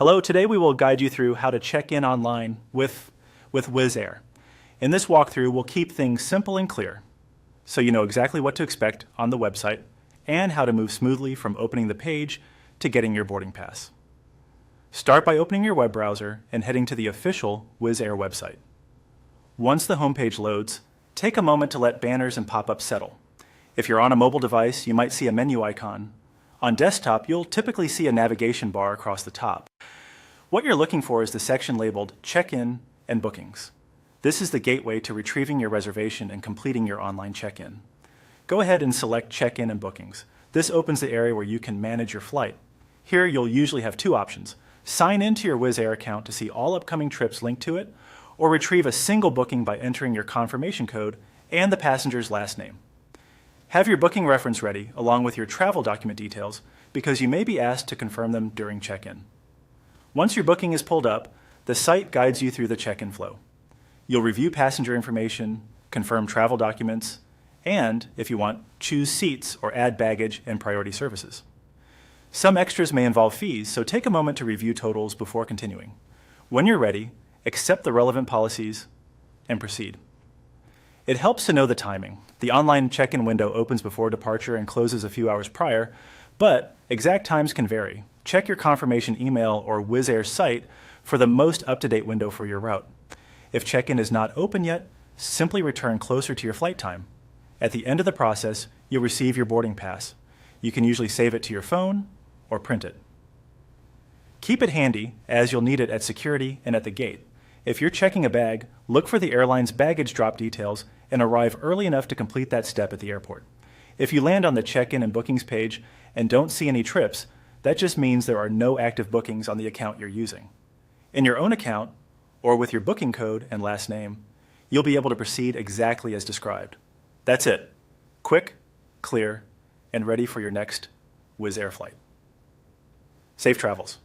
Hello, today we will guide you through how to check in online with Wizz Air. In this walkthrough, we'll keep things simple and clear, so you know exactly what to expect on the website and how to move smoothly from opening the page to getting your boarding pass. Start by opening your web browser and heading to the official Wizz Air website. Once the homepage loads, take a moment to let banners and pop-ups settle. If you're on a mobile device, you might see a menu icon. On desktop, you'll typically see a navigation bar across the top. What you're looking for is the section labeled Check-in and Bookings. This is the gateway to retrieving your reservation and completing your online check-in. Go ahead and select Check-in and Bookings. This opens the area where you can manage your flight. Here you'll usually have two options. Sign into your Wizz Air account to see all upcoming trips linked to it, or retrieve a single booking by entering your confirmation code and the passenger's last name. Have your booking reference ready along with your travel document details because you may be asked to confirm them during check-in. Once your booking is pulled up, the site guides you through the check-in flow. You'll review passenger information, confirm travel documents, and, if you want, choose seats or add baggage and priority services. Some extras may involve fees, so take a moment to review totals before continuing. When you're ready, accept the relevant policies and proceed. It helps to know the timing. The online check-in window opens before departure and closes a few hours prior, but exact times can vary. Check your confirmation email or Wizz Air site for the most up-to-date window for your route. If check-in is not open yet, simply return closer to your flight time. At the end of the process, you'll receive your boarding pass. You can usually save it to your phone or print it. Keep it handy, as you'll need it at security and at the gate. If you're checking a bag, look for the airline's baggage drop details and arrive early enough to complete that step at the airport. If you land on the check-in and bookings page and don't see any trips, that just means there are no active bookings on the account you're using. In your own account, or with your booking code and last name, you'll be able to proceed exactly as described. That's it. Quick, clear, and ready for your next Wizz Air flight. Safe travels.